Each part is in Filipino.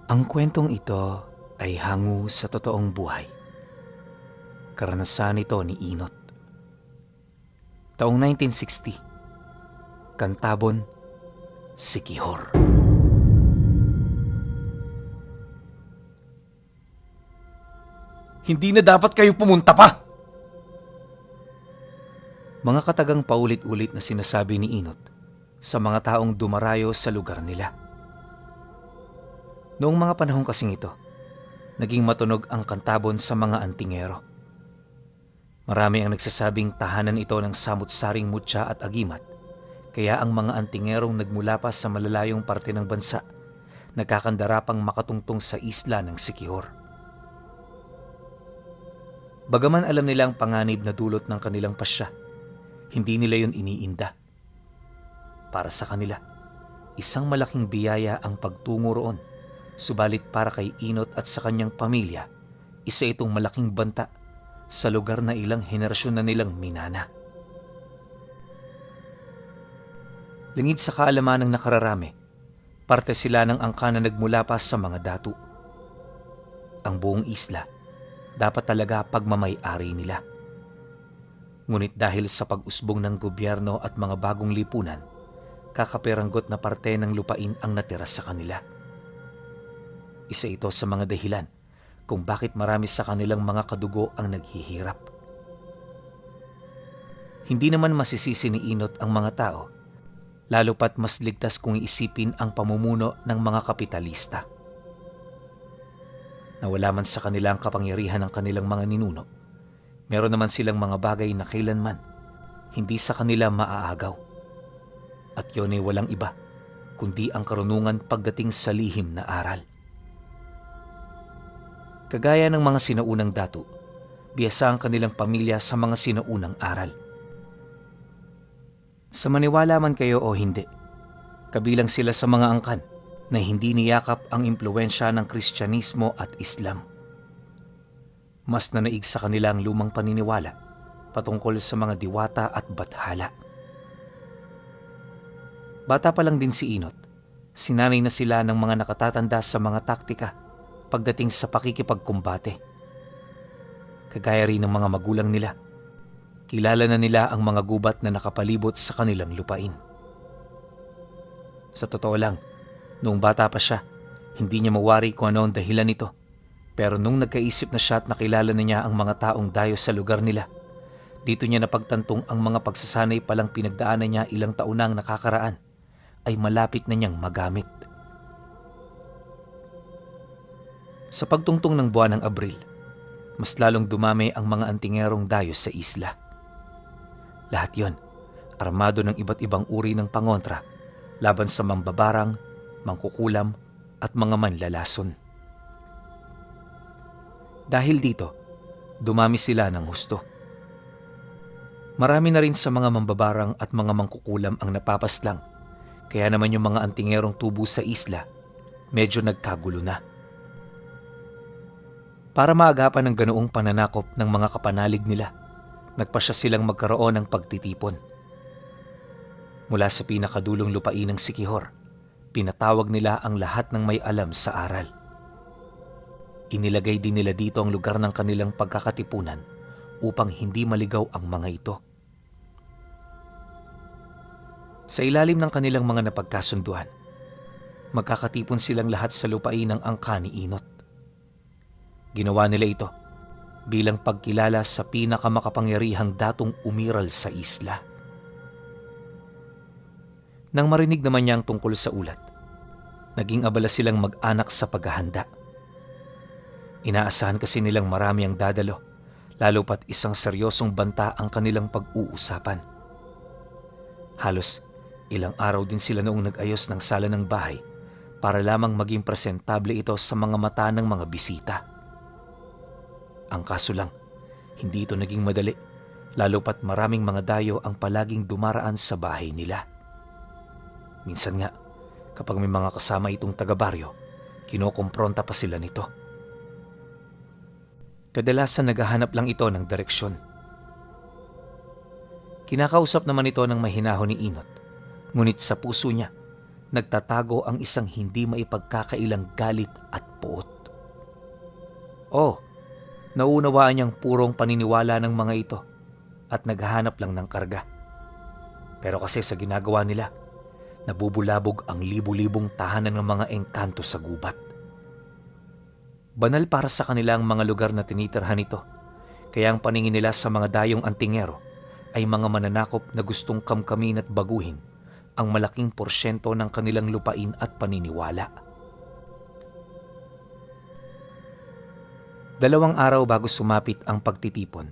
Ang kwentong ito ay hango sa totoong buhay. Karanasan ito ni Inot. Taong 1960, Cantabon, Siquijor. Hindi na dapat kayo pumunta pa! Mga katagang paulit-ulit na sinasabi ni Inot sa mga taong dumarayo sa lugar nila. Noong mga panahong kasing ito, naging matunog ang Cantabon sa mga antingero. Marami ang nagsasabing tahanan ito ng samut-saring mutya at agimat, kaya ang mga antingerong nagmula pa sa malalayong parte ng bansa, nagkakandarapang makatungtong sa isla ng Siquijor. Bagaman alam nila ang panganib na dulot ng kanilang pasya, hindi nila yun iniinda. Para sa kanila, isang malaking biyaya ang pagtungo roon, subalit para kay Inot at sa kanyang pamilya, isa itong malaking banta sa lugar na ilang henerasyon na nilang minana. Lingid sa kaalaman ng nakararami, parte sila ng angka na nagmula pa sa mga datu. Ang buong isla, dapat talaga pagmamay-ari nila. Ngunit dahil sa pag-usbong ng gobyerno at mga bagong lipunan, kakaperanggot na parte ng lupain ang natira sa kanila. Isa ito sa mga dahilan kung bakit marami sa kanilang mga kadugo ang naghihirap. Hindi naman masisisi ni Inot ang mga tao, lalo pat mas ligtas kung iisipin ang pamumuno ng mga kapitalista. Nawala man sa kanila ang kapangyarihan ng kanilang mga ninuno, meron naman silang mga bagay na kailanman hindi sa kanila maaagaw. At yun ay walang iba kundi ang karunungan pagdating sa lihim na aral. Kagaya ng mga sinaunang datu, biyasa ang kanilang pamilya sa mga sinaunang aral. Sa maniwala man kayo o hindi, kabilang sila sa mga angkan na hindi niyakap ang impluwensya ng Kristyanismo at Islam. Mas nanaig sa kanila ang lumang paniniwala patungkol sa mga diwata at bathala. Bata pa lang din si Inot, sinanay na sila ng mga nakatatanda sa mga taktika pagdating sa pakikipagkumbate. Kagaya rin ng mga magulang nila, kilala na nila ang mga gubat na nakapalibot sa kanilang lupain. Sa totoo lang, noong bata pa siya, hindi niya mawari kung ano ang dahilan nito. Pero nung nagkaisip na siya at nakilala na niya ang mga taong dayo sa lugar nila, dito niya napagtantong ang mga pagsasanay palang pinagdaanan niya ilang taon nang nakakaraan ay malapit na niyang magamit. Sa pagtungtong ng buwan ng Abril, mas lalong dumami ang mga antingerong dayo sa isla. Lahat yon, armado ng iba't ibang uri ng pangontra laban sa mambabarang, mangkukulam at mga manlalason. Dahil dito, dumami sila ng husto. Marami na rin sa mga mambabarang at mga mangkukulam ang napapaslang, kaya naman yung mga antingerong tubo sa isla, medyo nagkagulo na. Para maagapan ng ganoong pananakop ng mga kapanalig nila, nagpasya silang magkaroon ng pagtitipon. Mula sa pinakadulong lupain ng Siquijor, pinatawag nila ang lahat ng may alam sa aral. Inilagay din nila dito ang lugar ng kanilang pagkakatipunan upang hindi maligaw ang mga ito. Sa ilalim ng kanilang mga napagkasunduan, magkakatipon silang lahat sa lupain ng angka ni Inot. Ginawa nila ito bilang pagkilala sa pinakamakapangyarihang datong umiral sa isla. Nang marinig naman niya ang tungkol sa ulat, naging abala silang mag-anak sa paghahanda. Inaasahan kasi nilang marami ang dadalo, lalo pat isang seryosong banta ang kanilang pag-uusapan. Halos ilang araw din sila noong nag-ayos ng sala ng bahay para lamang maging presentable ito sa mga mata ng mga bisita. Ang kaso lang, hindi ito naging madali, lalo pat maraming mga dayo ang palaging dumaraan sa bahay nila. Minsan nga, kapag may mga kasama itong taga-baryo, kinokompronta pa sila nito. Kadalasan naghahanap lang ito ng direksyon. Kinakausap naman ito ng mahinahon ni Inot, ngunit sa puso niya, nagtatago ang isang hindi maipagkakailang galit at puot. Oh, naunawaan niyang purong paniniwala ng mga ito at naghahanap lang ng karga. Pero kasi sa ginagawa nila, nabubulabog ang libu-libong tahanan ng mga engkanto sa gubat. Banal para sa kanila ang mga lugar na tinitirhan nito, kaya ang paningin nila sa mga dayong antingero ay mga mananakop na gustong kamkamin at baguhin ang malaking porsyento ng kanilang lupain at paniniwala. 2 araw bago sumapit ang pagtitipon,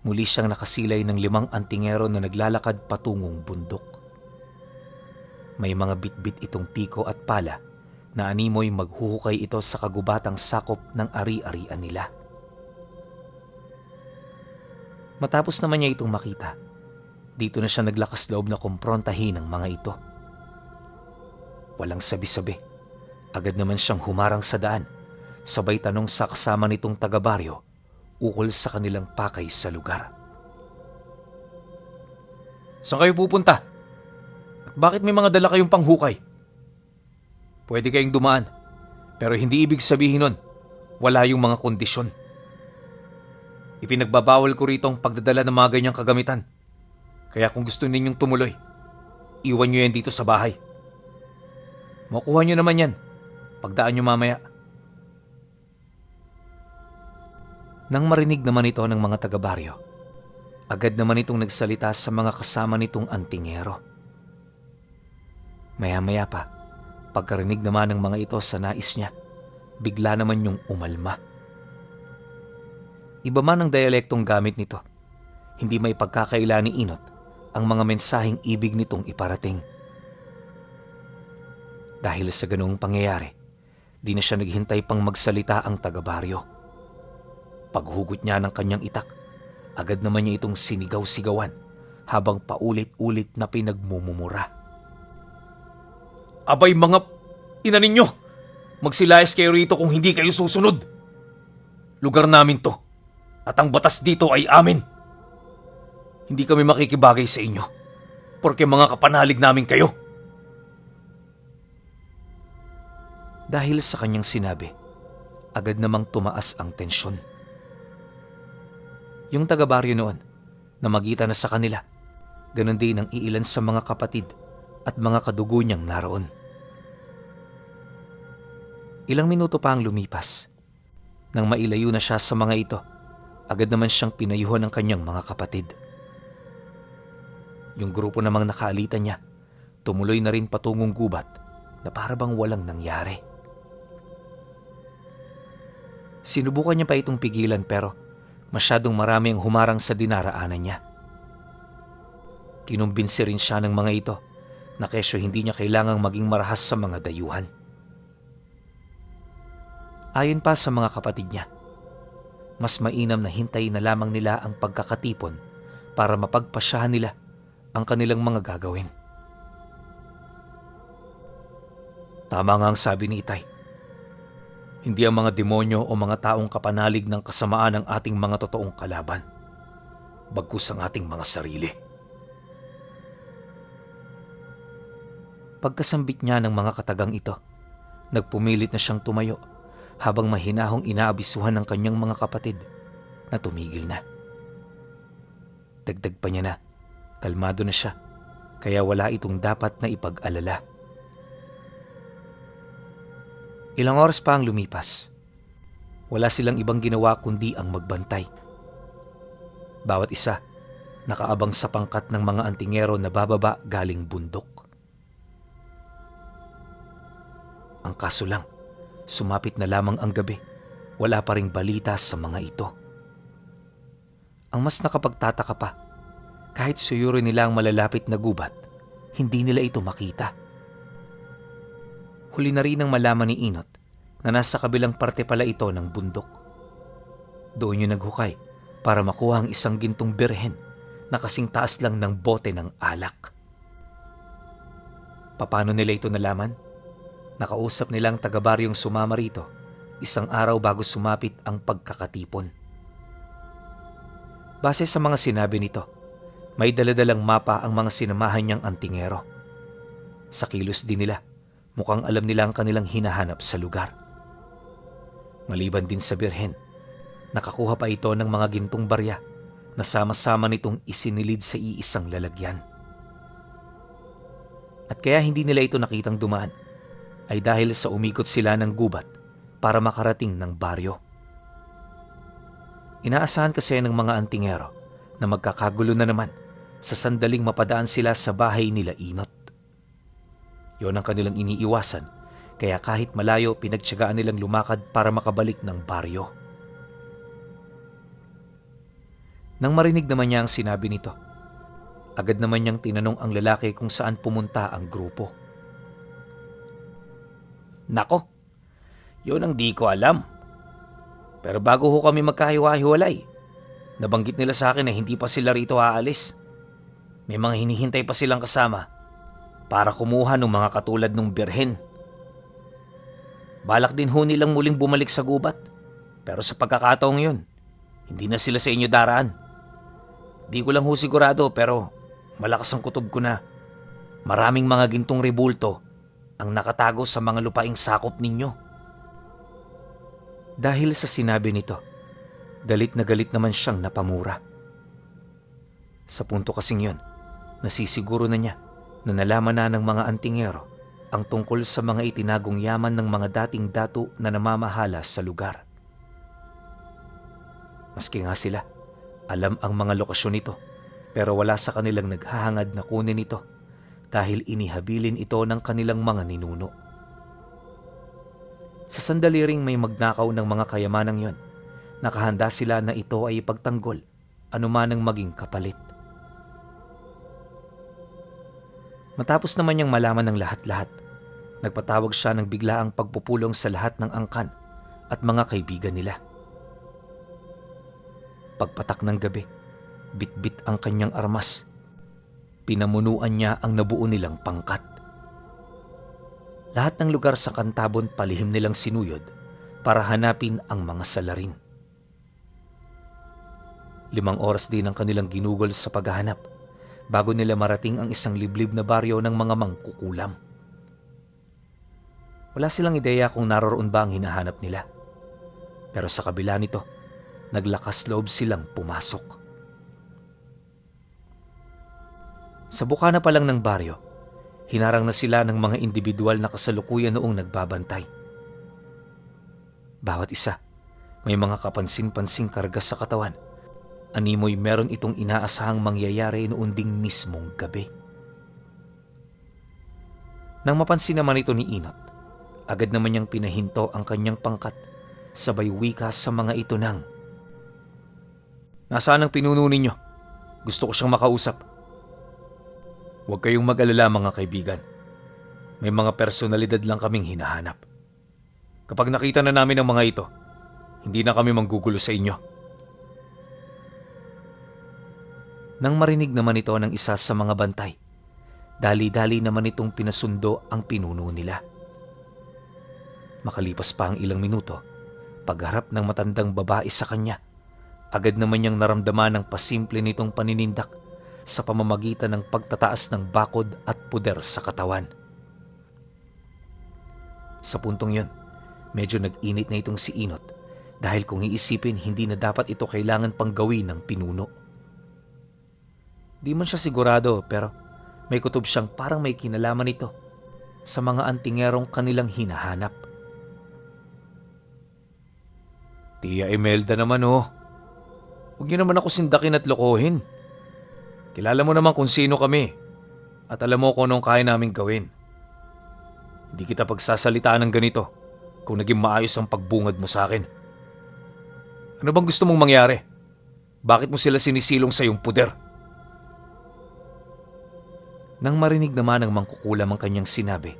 muli siyang nakasilay ng 5 antingero na naglalakad patungong bundok. May mga bitbit itong piko at pala na animoy maghuhukay ito sa kagubatang sakop ng ari-arian nila. Matapos naman niya itong makita, dito na siya naglakas loob na kumprontahin ang mga ito. Walang sabi-sabi, agad naman siyang humarang sa daan, sabay tanong sa kasama nitong taga-baryo ukol sa kanilang pakay sa lugar. Saan kayo pupunta? At bakit may mga dala kayong panghukay? Pwede kayong dumaan, pero hindi ibig sabihin nun, wala yung mga kondisyon. Ipinagbabawal ko rito ang pagdadala ng mga ganyang kagamitan. Kaya kung gusto ninyong tumuloy, iwan nyo yan dito sa bahay. Makuha nyo naman yan, pagdaan nyo mamaya. Nang marinig naman ito ng mga taga-baryo, agad naman itong nagsalita sa mga kasama nitong antingero. Maya-maya pa, pagkarinig naman ng mga ito sa nais niya, bigla naman yung umalma. Iba man ang dialektong gamit nito, hindi may pagkakaila ni Inot ang mga mensaheng ibig nitong iparating. Dahil sa ganoong pangyayari, di na siya naghintay pang magsalita ang taga-baryo. Paghugot niya ng kanyang itak, agad naman niya itong sinigaw-sigawan habang paulit-ulit na pinagmumumura. Abay mga ina ninyo! Magsilayas kayo rito kung hindi kayo susunod. Lugar namin to, at ang batas dito ay amin. Hindi kami makikibagay sa inyo, porke mga kapanalig namin kayo. Dahil sa kanyang sinabi, agad namang tumaas ang tensyon. Yung taga-baryo noon, namagitan na sa kanila, ganon din ang iilan sa mga kapatid at mga kadugo niyang naroon. Ilang minuto pa ang lumipas. Nang mailayo na siya sa mga ito, agad naman siyang pinayuhan ng kanyang mga kapatid. Yung grupo namang nakaalitan niya, tumuloy na rin patungong gubat na para bang walang nangyari. Sinubukan niya pa itong pigilan pero masyadong marami ang humarang sa dinaraanan niya. Kinumbinsi rin siya ng mga ito na kesyo hindi niya kailangang maging marahas sa mga dayuhan. Ayon pa sa mga kapatid niya, mas mainam na hintayin na lamang nila ang pagkakatipon para mapagpasyahan nila ang kanilang mga gagawin. Tama nga ang sabi ni Itay. Hindi ang mga demonyo o mga taong kapanalig ng kasamaan ang ating mga totoong kalaban, bagkus ang ating mga sarili. Pagkasambit niya ng mga katagang ito, nagpumilit na siyang tumayo habang mahinahong inaabisuhan ng kanyang mga kapatid na tumigil na. Dagdag pa niya na, kalmado na siya, kaya wala itong dapat na ipag-alala. Ilang oras pa ang lumipas. Wala silang ibang ginawa kundi ang magbantay. Bawat isa, nakaabang sa pangkat ng mga antingero na bababa galing bundok. Ang kaso lang, sumapit na lamang ang gabi, wala pa ring balita sa mga ito. Ang mas nakapagtataka pa, kahit suyuro nila ang malalapit na gubat, hindi nila ito makita. Huli na rin ang malaman ni Inot na nasa kabilang parte pala ito ng bundok. Doon yung naghukay para makuha ang isang gintong birhen na kasing taas lang ng bote ng alak. Paano nila ito nalaman? Nakausap nilang taga-baryong sumama rito 1 araw bago sumapit ang pagkakatipon. Base sa mga sinabi nito, may daladalang mapa ang mga sinamahan niyang antingero. Sa kilos din nila, mukhang alam nila ang kanilang hinahanap sa lugar. Maliban din sa birhen, nakakuha pa ito ng mga gintong barya na sama-sama nitong isinilid sa iisang lalagyan. At kaya hindi nila ito nakitang dumaan ay dahil sa umikot sila ng gubat para makarating ng baryo. Inaasahan kasi ng mga antingero na magkakagulo na naman sa sandaling mapadaan sila sa bahay nila Inot. Yon ang kanilang iniiwasan, kaya kahit malayo pinagtiyagaan nilang lumakad para makabalik ng baryo. Nang marinig naman niya ang sinabi nito, agad naman niyang tinanong ang lalaki kung saan pumunta ang grupo. Nako, yun ang di ko alam. Pero bago ho kami magkahiwa-hiwalay, nabanggit nila sa akin na hindi pa sila rito aalis. May mga hinihintay pa silang kasama para kumuha ng mga katulad ng birhen. Balak din ho nilang muling bumalik sa gubat. Pero sa pagkakataong yun, hindi na sila sa inyo daraan. Di ko lang ho sigurado pero malakas ang kutob ko na maraming mga gintong rebulto ang nakatago sa mga lupaing sakop ninyo. Dahil sa sinabi nito, galit na galit naman siyang napamura. Sa punto kasing yun, nasisiguro na niya na nalaman na ng mga antingero ang tungkol sa mga itinagong yaman ng mga dating datu na namamahala sa lugar. Maski nga sila, alam ang mga lokasyon nito, pero wala sa kanilang naghahangad na kunin ito dahil inihabilin ito ng kanilang mga ninuno. Sa sandali ring may magnakaw ng mga kayamanang yon, nakahanda sila na ito ay ipagtanggol, anuman ang maging kapalit. Matapos naman niyang malaman ng lahat-lahat, nagpatawag siya ng biglaang pagpupulong sa lahat ng angkan at mga kaibigan nila. Pagpatak ng gabi, bitbit ang kanyang armas. Pinamunuan niya ang nabuo nilang pangkat. Lahat ng lugar sa Kantabon palihim nilang sinuyod para hanapin ang mga salarin. 5 oras din ang kanilang ginugol sa paghahanap bago nila marating ang isang liblib na baryo ng mga mangkukulam. Wala silang ideya kung naroroon ba ang hinahanap nila. Pero sa kabila nito, naglakas loob silang pumasok. Sa bukana pa lang ng baryo, hinarang na sila ng mga individual na kasalukuyan noong nagbabantay. Bawat isa, may mga kapansin-pansing karga sa katawan. Animoy meron itong inaasahang mangyayari noon ding mismong gabi. Nang mapansin naman ito ni Inot, agad naman niyang pinahinto ang kanyang pangkat, sabay wika sa mga ito ng, "Nasaan ang pinuno ninyo? Gusto ko siyang makausap." "Huwag kayong mag-alala mga kaibigan. May mga personalidad lang kaming hinahanap. Kapag nakita na namin ang mga ito, hindi na kami manggugulo sa inyo." Nang marinig naman ito ng isa sa mga bantay, dali-dali naman itong pinasundo ang pinuno nila. Makalipas pa ang ilang minuto, pagharap ng matandang babae sa kanya, agad naman niyang naramdaman ang pasimple nitong paninindak sa pamamagitan ng pagtataas ng bakod at puder sa katawan. Sa puntong yun, medyo nag-init na itong si Inot dahil kung iisipin hindi na dapat ito kailangan pang gawin ng pinuno. Di man siya sigurado pero may kutob siyang parang may kinalaman ito sa mga antingerong kanilang hinahanap. "Tia Imelda naman oh. Huwag niyo naman ako sindakin at lokohin. Kilala mo naman kung sino kami at alam mo kung anong kaya naming gawin. Hindi kita pagsasalitaan ng ganito kung naging maayos ang pagbungad mo sa akin. Ano bang gusto mong mangyari? Bakit mo sila sinisilong sa iyong puder?" Nang marinig naman ng mangkukulam ang kanyang sinabi,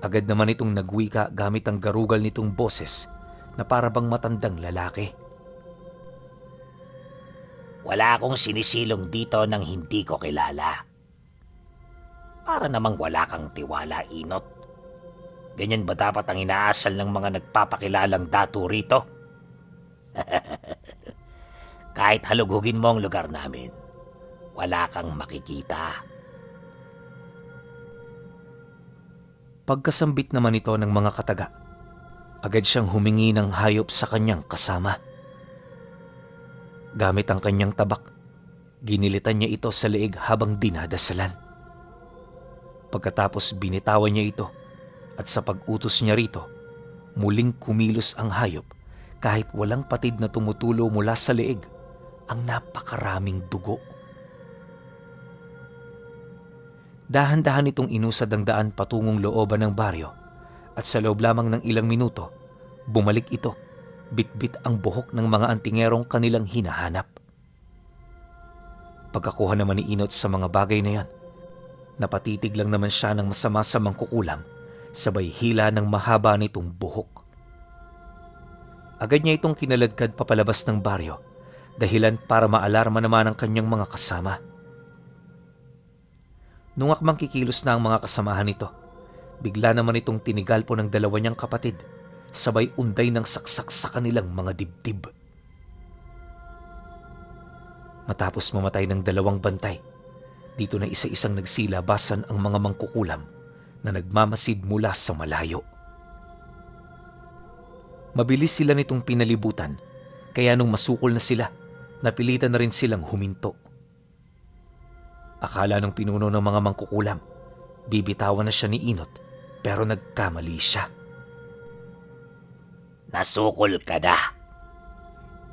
agad naman itong nagwika gamit ang garugal nitong boses na para bang matandang lalaki. "Wala akong sinisilong dito nang hindi ko kilala. Para namang wala kang tiwala, Inot. Ganyan ba dapat ang inaasal ng mga nagpapakilalang datu rito? Kahit halugugin mo ang lugar namin, wala kang makikita." Pagkasambit naman ito ng mga kataga, agad siyang humingi ng hayop sa kanyang kasama. Gamit ang kanyang tabak, ginilitan niya ito sa leeg habang dinadasalan. Pagkatapos binitawan niya ito at sa pag-utos niya rito, muling kumilos ang hayop kahit walang patid na tumutulo mula sa leeg ang napakaraming dugo. Dahan-dahan itong inusad ang daan patungong looban ng baryo at sa loob lamang ng ilang minuto, bumalik ito, bitbit ang buhok ng mga antingerong kanilang hinahanap. Pagkakuha naman ni Inot sa mga bagay na yan, napatitig lang naman siya ng masama sa mangkukulam, sabay hila ng mahaba nitong buhok. Agad niya itong kinaladkad papalabas ng baryo, dahilan para maalarma naman ang kanyang mga kasama. Nung akmang kikilos na ang mga kasamahan nito, bigla naman itong tinigalpo ng dalawa niyang kapatid, sabay unday ng saksak sa kanilang mga dibdib. Matapos mamatay ng dalawang bantay, dito na isa-isang nagsilabasan ang mga mangkukulam na nagmamasid mula sa malayo. Mabilis sila nitong pinalibutan, kaya nung masukol na sila, napilitan na rin silang huminto. Akala ng pinuno ng mga mangkukulam, bibitawan na siya ni Inot, pero nagkamali siya. Nasukol ka na.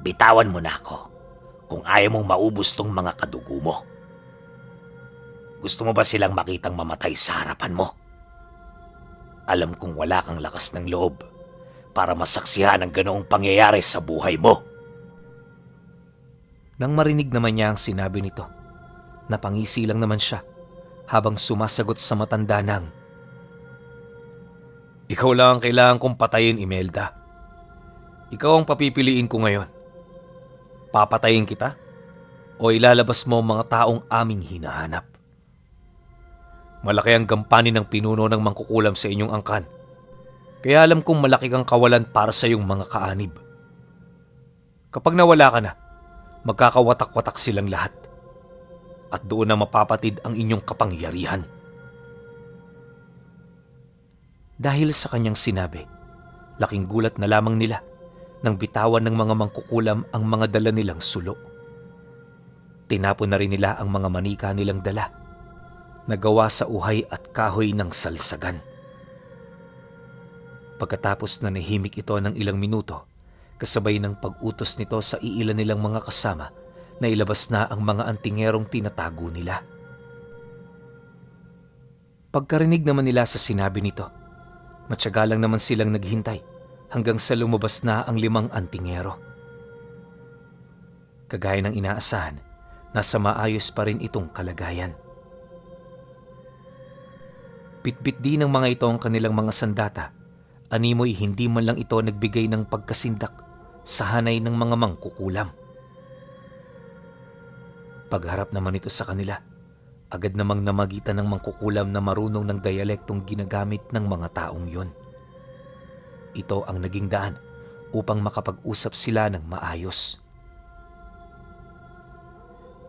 Bitawan mo na ako kung ayaw mong maubos tong mga kadugo mo. Gusto mo ba silang makitang mamatay sa harapan mo? Alam kong wala kang lakas ng loob para masaksihan ang ganoong pangyayari sa buhay mo. Nang marinig naman niya ang sinabi nito, napangisi lang naman siya habang sumasagot sa matanda ng, Ikaw lang ang kailangan kong patayin, Imelda. Ikaw ang papipiliin ko ngayon. Papatayin kita o ilalabas mo ang mga taong aming hinahanap? Malaki ang gampanin ng pinuno ng mangkukulam sa inyong angkan. Kaya alam kong malaki kang kawalan para sa iyong mga kaanib. Kapag nawala ka na, magkakawatak-watak silang lahat. At doon na mapapatid ang inyong kapangyarihan. Dahil sa kanyang sinabi, laking gulat na lamang nila nang bitawan ng mga mangkukulam ang mga dala nilang sulo. Tinapon na rin nila ang mga manika nilang dala, nagawa sa uhay at kahoy ng salsagan. Pagkatapos na nahimik ito ng ilang minuto, kasabay ng pag-utos nito sa iilan nilang mga kasama na ilabas na ang mga antingerong tinatago nila. Pagkarinig naman nila sa sinabi nito, matyaga lang naman silang naghintay hanggang sa lumabas na ang 5 antingero. Kagaya ng inaasahan, nasa maayos pa rin itong kalagayan. Bitbit din ng mga ito ang kanilang mga sandata, animoy hindi man lang ito nagbigay ng pagkasindak sa hanay ng mga mangkukulam. Pagharap naman ito sa kanila, agad namang namagitan ng mangkukulam na marunong ng dialektong ginagamit ng mga taong yun. Ito ang naging daan upang makapag-usap sila ng maayos.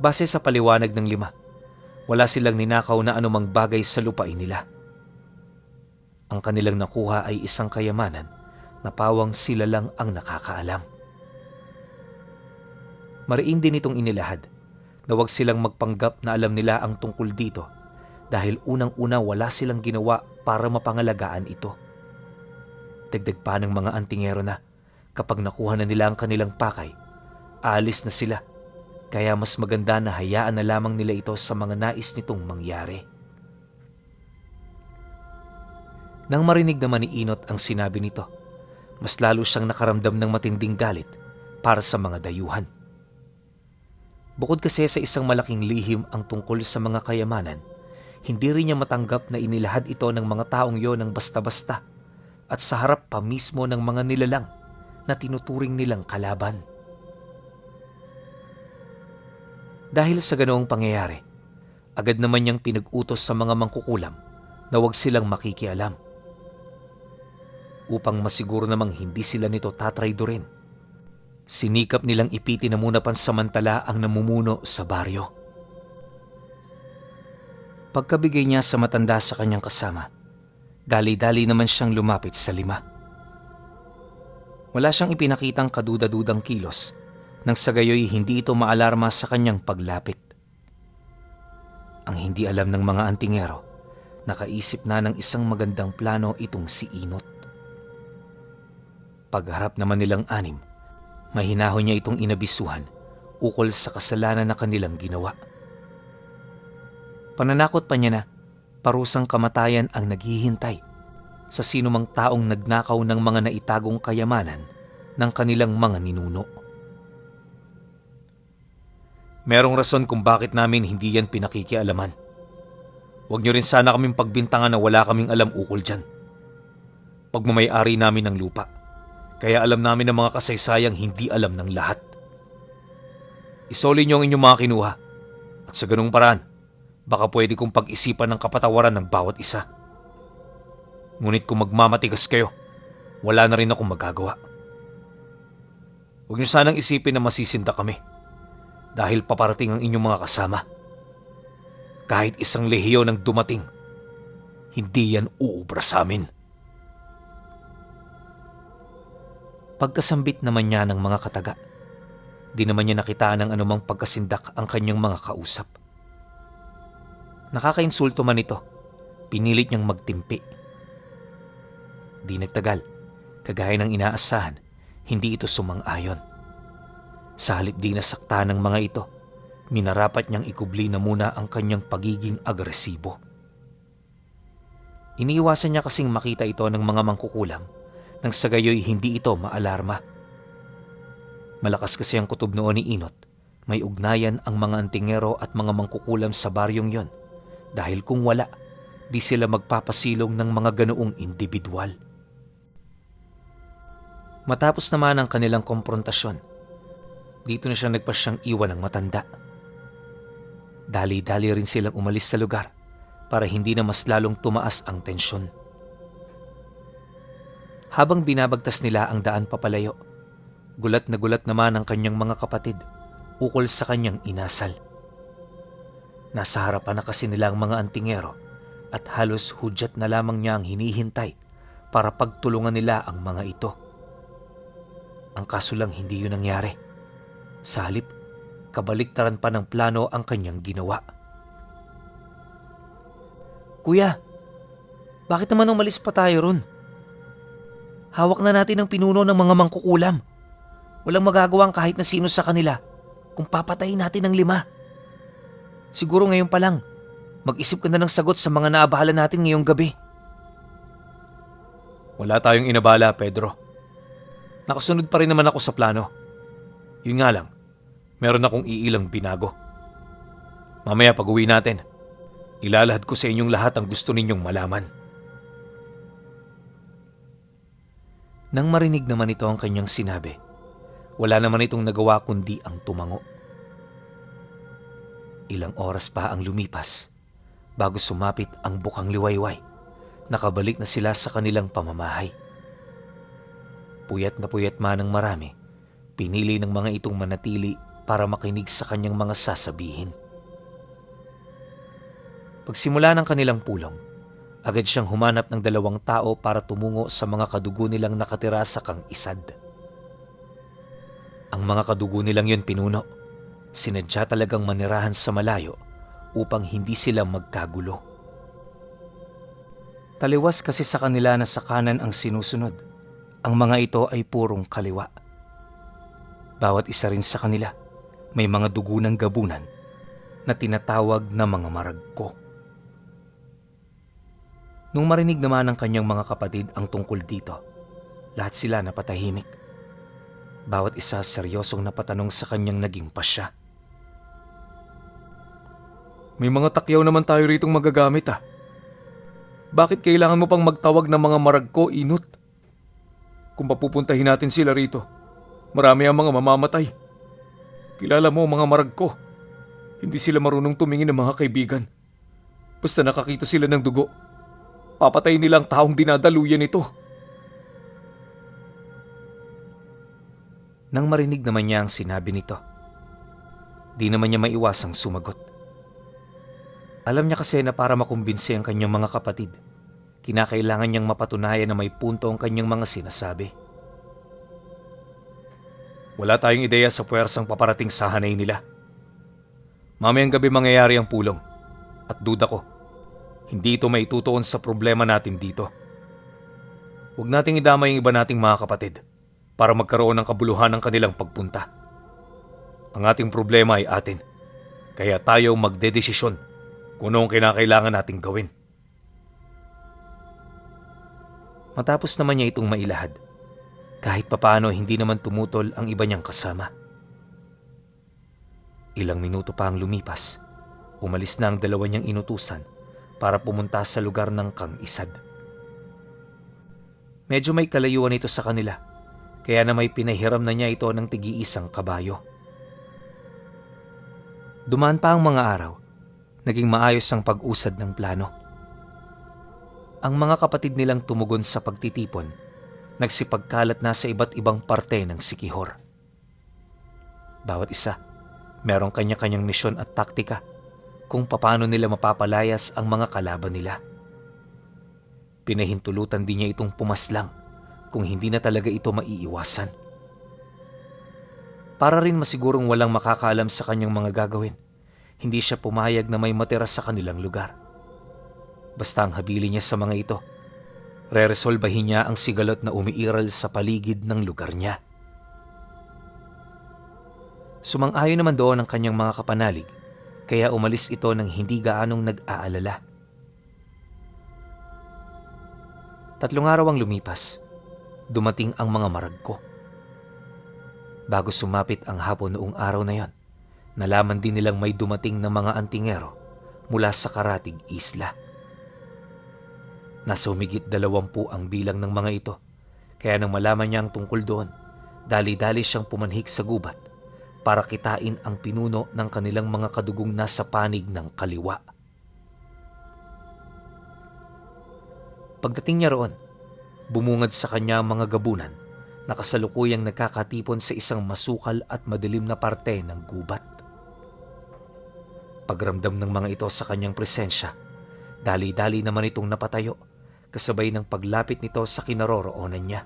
Base sa paliwanag ng 5, wala silang ninakaw na anumang bagay sa lupain nila. Ang kanilang nakuha ay isang kayamanan na pawang sila lang ang nakakaalam. Mariin din itong inilahad na huwag silang magpanggap na alam nila ang tungkol dito dahil unang-una wala silang ginawa para mapangalagaan ito. Dagdag pa ng mga antingero na kapag nakuha na nila ang kanilang pakay, aalis na sila, kaya mas maganda na hayaan na lamang nila ito sa mga nais nitong mangyari. Nang marinig naman ni Inot ang sinabi nito, mas lalo siyang nakaramdam ng matinding galit para sa mga dayuhan. Bukod kasi sa isang malaking lihim ang tungkol sa mga kayamanan, hindi rin niya matanggap na inilahad ito ng mga taong yon ng basta-basta at sa harap pa mismo ng mga nilalang na tinuturing nilang kalaban. Dahil sa ganoong pangyayari, agad naman niyang pinag-utos sa mga mangkukulam na huwag silang makikialam. Upang masiguro namang hindi sila nito tatraydorin, sinikap nilang ipitin na muna pansamantala ang namumuno sa baryo. Pagkabigay niya sa matanda sa kanyang kasama, Dali-dali naman siyang lumapit sa 5. Wala siyang ipinakitang kaduda-dudang kilos nang sa gayoy hindi ito maalarma sa kanyang paglapit. Ang hindi alam ng mga antingero, nakaisip na ng isang magandang plano itong si Inot. Pagharap naman nilang 6, mahinahon niya itong inabisuhan ukol sa kasalanan na kanilang ginawa. Pananakot pa niya na parusang kamatayan ang naghihintay sa sinumang taong nagnakaw ng mga naitagong kayamanan ng kanilang mga ninuno. Merong rason kung bakit namin hindi yan pinakikialaman. Huwag niyo rin sana kaming pagbintangan na wala kaming alam ukol dyan. Pagmamayari namin ng lupa, kaya alam namin ng mga kasaysayang hindi alam ng lahat. Isoli niyo ang inyong mga kinuha at sa ganung paraan, baka pwede kong pag-isipan ng kapatawaran ng bawat isa. Ngunit kung magmamatigas kayo, wala na rin akong magagawa. Huwag niyo sanang isipin na masisinda kami dahil paparating ang inyong mga kasama. Kahit isang lehiyon ang dumating, hindi yan uubra sa amin. Pagkasambit naman niya ng mga kataga, di naman niya nakitaan ng anumang pagkasindak ang kanyang mga kausap. Nakakainsulto man ito, pinilit niyang magtimpi. Di nagtagal, kagaya ng inaasahan, hindi ito sumang-ayon. Sa halip di nasakta ng mga ito, minarapat niyang ikubli na muna ang kanyang pagiging agresibo. Iniiwasan niya kasing makita ito ng mga mangkukulam nang sa gayoy hindi ito maalarma. Malakas kasi ang kutob noon ni Inot, may ugnayan ang mga antingero at mga mangkukulam sa baryong yon dahil kung wala, di sila magpapasilong ng mga ganoong individual. Matapos naman ang kanilang komprontasyon, dito na siya nagpasyang iwan ng matanda. Dali-dali rin silang umalis sa lugar para hindi na mas lalong tumaas ang tensyon. Habang binabagtas nila ang daan papalayo, gulat na gulat naman ang kanyang mga kapatid ukol sa kanyang inasal. Nasa harapan na kasi nila ang mga antingero at halos hudyat na lamang niya ang hinihintay para pagtulungan nila ang mga ito. Ang kaso lang hindi yun nangyari. Sa halip, kabaliktaran pa ng plano ang kanyang ginawa. Kuya, bakit naman umalis pa tayo ron? Hawak na natin ang pinuno ng mga mangkukulam. Walang magagawang kahit na sino sa kanila kung papatayin natin ng 5. Siguro ngayon pa lang, mag-isip ka na ng sagot sa mga naabahala natin ngayong gabi. Wala tayong inabala, Pedro. Nakasunod pa rin naman ako sa plano. Yun nga lang, meron akong iilang binago. Mamaya pag-uwi natin, ilalahad ko sa inyong lahat ang gusto ninyong malaman. Nang marinig naman ito ang kanyang sinabi, wala naman itong nagawa kundi ang tumango. Ilang oras pa ang lumipas bago sumapit ang bukang liwayway. Nakabalik na sila sa kanilang pamamahay. Puyat na puyat man ang marami, pinili ng mga itong manatili para makinig sa kanyang mga sasabihin. Pagsimula ng kanilang pulong, agad siyang humanap ng 2 tao para tumungo sa mga kadugo nilang nakatira sa kang-isad. Ang mga kadugo nilang yun pinuno, sinadya talagang manirahan sa malayo upang hindi sila magkagulo. Taliwas kasi sa kanila na sa kanan ang sinusunod. Ang mga ito ay purong kaliwa. Bawat isa rin sa kanila may mga dugo ng gabunan na tinatawag na mga maragko. Nung marinig naman ng kanyang mga kapatid ang tungkol dito, lahat sila napatahimik. Bawat isa seryosong napatanong sa kanyang naging pasya. May mga takyaw naman tayo ritong magagamit ah. Bakit kailangan mo pang magtawag ng mga maragko, Inot? Kung papupuntahin natin sila rito, marami ang mga mamamatay. Kilala mo ang mga maragko. Hindi sila marunong tumingin ng mga kaibigan. Basta nakakita sila ng dugo, papatayin nila ang taong dinadaluyan ito. Nang marinig naman niya ang sinabi nito, di naman niya maiwasang sumagot. Alam niya kasi na para makumbinsi ang kanyang mga kapatid, kinakailangan niyang mapatunayan na may punto ang kanyang mga sinasabi. Wala tayong ideya sa puwersang paparating sa hanay nila. Mamayang gabi mangyayari ang pulong. At duda ko, hindi ito maitutuon sa problema natin dito. Huwag nating idamay ang iba nating mga kapatid para magkaroon ng kabuluhan ng kanilang pagpunta. Ang ating problema ay atin, kaya tayo magdedesisyon kung ano ang kinakailangan nating gawin. Matapos naman niya itong mailahad, kahit papaano hindi naman tumutol ang iba niyang kasama. Ilang minuto pa ang lumipas, umalis na ang dalawa niyang inutusan para pumunta sa lugar ng Kang Isad. Medyo may kalayuan ito sa kanila, kaya na may pinahiram na niya ito ng tig-iisang kabayo. Dumaan pa ang mga araw, naging maayos ang pag-usad ng plano. Ang mga kapatid nilang tumugon sa pagtitipon, nagsipagkalat na sa iba't ibang parte ng Siquijor. Bawat isa, merong kanya-kanyang misyon at taktika kung paano nila mapapalayas ang mga kalaban nila. Pinahintulutan din niya itong pumaslang kung hindi na talaga ito maiiwasan. Para rin masigurong walang makakaalam sa kanyang mga gagawin, hindi siya pumayag na may matira sa kanilang lugar. Basta ang habilin niya sa mga ito, reresolbahin niya ang sigalot na umiiral sa paligid ng lugar niya. Sumang-ayon naman doon ang kanyang mga kapanalig, kaya umalis ito nang hindi gaanong nag-aalala. 3 araw ang lumipas, dumating ang mga maragko. Bago sumapit ang hapon noong araw na yon, nalaman din nilang may dumating na mga antingero mula sa Karatig Isla. Nasa humigit 20 ang bilang ng mga ito, kaya nang malaman niya ang tungkol doon, dali-dali siyang pumanhik sa gubat para kitain ang pinuno ng kanilang mga kadugong nasa panig ng kaliwa. Pagdating niya roon, bumungad sa kanya ang mga gabunan na kasalukuyang nagkakatipon sa isang masukal at madilim na parte ng gubat. Pagramdam ng mga ito sa kanyang presensya, dali-dali naman itong napatayo, kasabay ng paglapit nito sa kinaroroonan niya.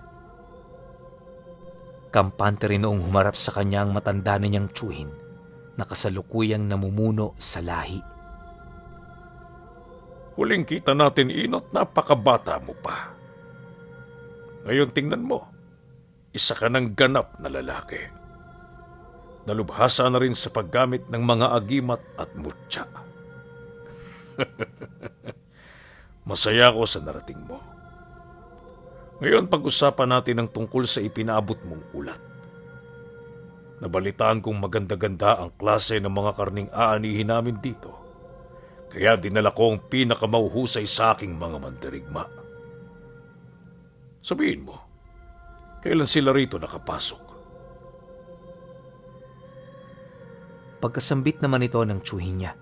Kampante rin noong humarap sa kanya ang matanda na niyang tiyuhin na kasalukuyang namumuno sa lahi. Huling kita natin, Inot, napakabata mo pa. Ngayon tingnan mo, isa ka ng ganap na lalaki. Nalubhasa na rin sa paggamit ng mga agimat at mutya. Masaya ako sa narating mo. Ngayon pag-usapan natin ang tungkol sa ipinaabot mong ulat. Nabalitaan kong maganda-ganda ang klase ng mga karning aanihin namin dito. Kaya dinala ko ang pinakamauhusay sa aking mga mandirigma. Sabihin mo, kailan sila rito nakapasok? Pagkasambit naman ito ng tiyuhin niya,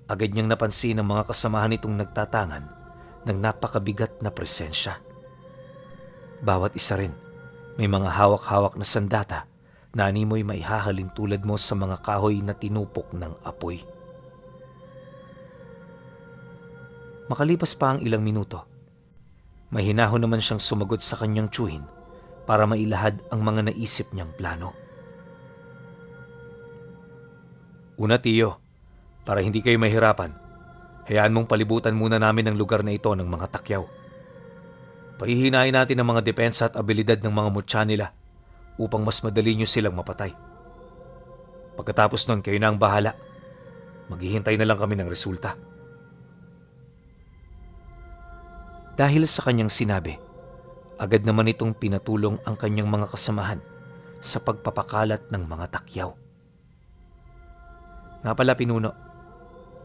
agad niyang napansin ang mga kasamahan nitong nagtatangan ng napakabigat na presensya. Bawat isa rin, may mga hawak-hawak na sandata na animoy maihahalin tulad mo sa mga kahoy na tinupok ng apoy. Makalipas pa ang ilang minuto, may hinahon naman siyang sumagot sa kanyang tiyuhin para mailahad ang mga naisip niyang plano. Una, tiyo, para hindi kayo mahirapan, hayaan mong palibutan muna namin ang lugar na ito ng mga takyaw. Pahihinain natin ang mga depensa at abilidad ng mga mutya nila upang mas madali nyo silang mapatay. Pagkatapos nun, kayo na ang bahala. Maghihintay na lang kami ng resulta. Dahil sa kanyang sinabi, agad naman itong pinatulong ang kanyang mga kasamahan sa pagpapakalat ng mga takyaw. Nga pala, pinuno,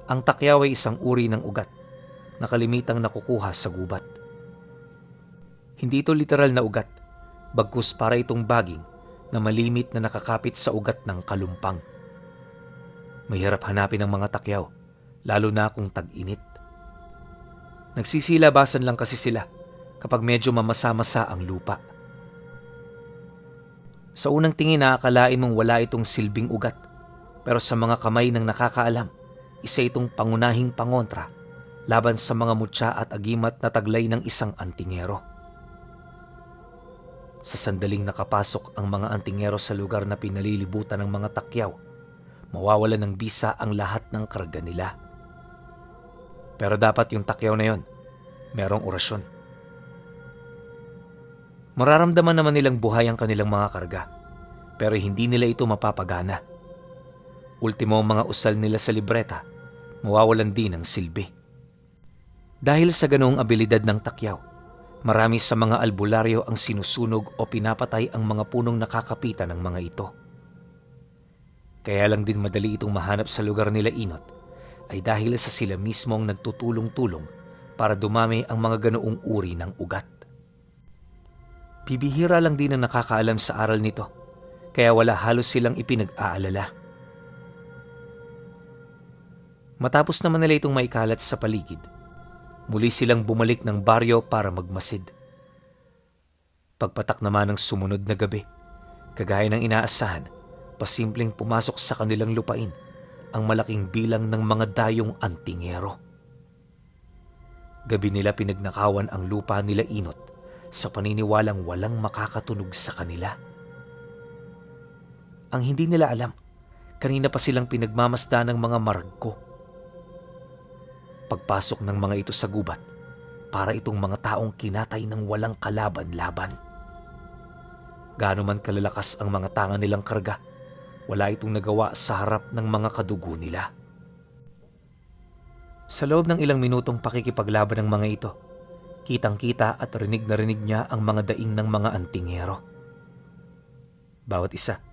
ang takyaw ay isang uri ng ugat na kalimitang nakukuha sa gubat. Hindi ito literal na ugat, bagkus para itong baging na malimit na nakakapit sa ugat ng kalumpang. Mahirap hanapin ang mga takyaw, lalo na kung tag-init. Nagsisilabasan lang kasi sila kapag medyo mamasa-masa ang lupa. Sa unang tingin nakakalain mong wala itong silbing ugat, pero sa mga kamay ng nakakaalam, isa itong pangunahing pangontra laban sa mga mutya at agimat na taglay ng isang antingero. Sa sandaling nakapasok ang mga antingero sa lugar na pinalilibutan ng mga takyaw, mawawalan ng bisa ang lahat ng karga nila. Pero dapat yung takyaw na yon, merong orasyon. Mararamdaman naman nilang buhay ang kanilang mga karga, pero hindi nila ito mapapagana. Ultimo ang mga usal nila sa libreta, mawawalan din ng silbi. Dahil sa ganoong abilidad ng takyaw, marami sa mga albularyo ang sinusunog o pinapatay ang mga punong nakakapitan ng mga ito. Kaya lang din madali itong mahanap sa lugar nila Inot ay dahil sa sila mismong nagtutulong-tulong para dumami ang mga ganoong uri ng ugat. Bibihira lang din ang nakakaalam sa aral nito, kaya wala halos silang ipinag-aalala. Matapos naman nila itong maikalat sa paligid, muli silang bumalik ng baryo para magmasid. Pagpatak naman ng sumunod na gabi, kagaya ng inaasahan, pasimpleng pumasok sa kanilang lupain ang malaking bilang ng mga dayong antingero. Gabi nila pinagnakawan ang lupa nila Inot sa paniniwalang walang makakatunog sa kanila. Ang hindi nila alam, kanina pa silang pinagmamasdan ng mga maragko. Pagpasok ng mga ito sa gubat, para itong mga taong kinatay ng walang kalaban-laban. Gaano man kalalakas ang mga tanga nilang karga, wala itong nagawa sa harap ng mga kadugo nila. Sa loob ng ilang minutong pakikipaglaban ng mga ito, kitang-kita at rinig na rinig niya ang mga daing ng mga antingero. Bawat isa,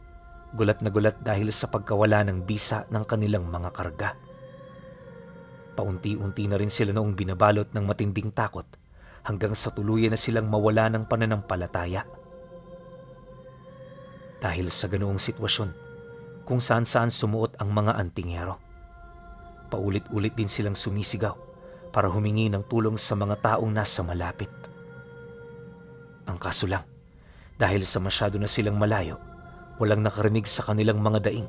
gulat na gulat dahil sa pagkawala ng bisa ng kanilang mga karga. Paunti-unti na rin sila noong binabalot ng matinding takot hanggang sa tuluyan na silang mawala ng pananampalataya. Dahil sa ganoong sitwasyon, kung saan-saan sumuot ang mga antingero, paulit-ulit din silang sumisigaw para humingi ng tulong sa mga taong nasa malapit. Ang kaso lang, dahil sa masyado na silang malayo, walang nakarinig sa kanilang mga daing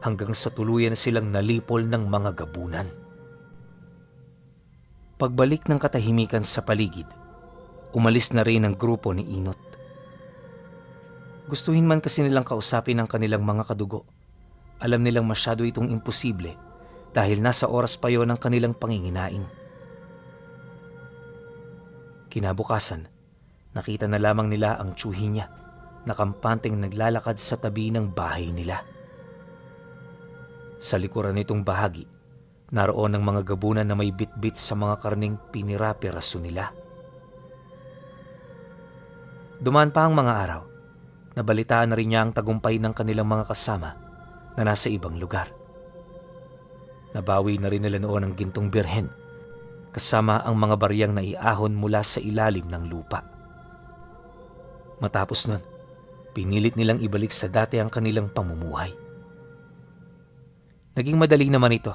hanggang sa tuluyan na silang nalipol ng mga gabunan. Pagbalik ng katahimikan sa paligid, umalis na rin ang grupo ni Inot. Gustuhin man kasi nilang kausapin ang kanilang mga kadugo, alam nilang masyado itong imposible dahil nasa oras pa yon ng kanilang panginginain. Kinabukasan, nakita na lamang nila ang tiyuhi niya na kampanteng naglalakad sa tabi ng bahay nila. Sa likuran nitong bahagi, naroon ang mga gabunan na may bit-bit sa mga karning pinira-piraso nila. Dumaan pa ang mga araw, nabalitaan na rin niya ang tagumpay ng kanilang mga kasama na nasa ibang lugar. Nabawi na rin nila noon ang gintong birhen, kasama ang mga baryang naiahon mula sa ilalim ng lupa. Matapos nun, pinilit nilang ibalik sa dati ang kanilang pamumuhay. Naging madali naman ito,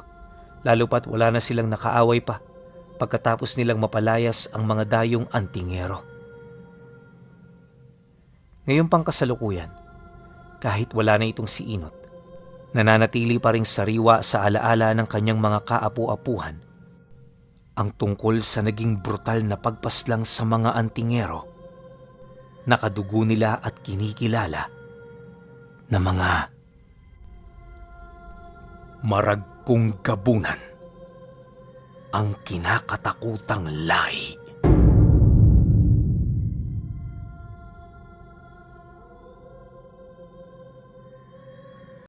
lalo pat wala na silang nakaaway pa pagkatapos nilang mapalayas ang mga dayong antingero. Ngayong pangkasalukuyan, kahit wala na itong si Inot, nananatili pa ring sariwa sa alaala ng kanyang mga kaapu-apuhan ang tungkol sa naging brutal na pagpaslang sa mga antingero, nakadugo nila at kinikilala na mga maragkong gabunan, ang kinakatakutang lahi.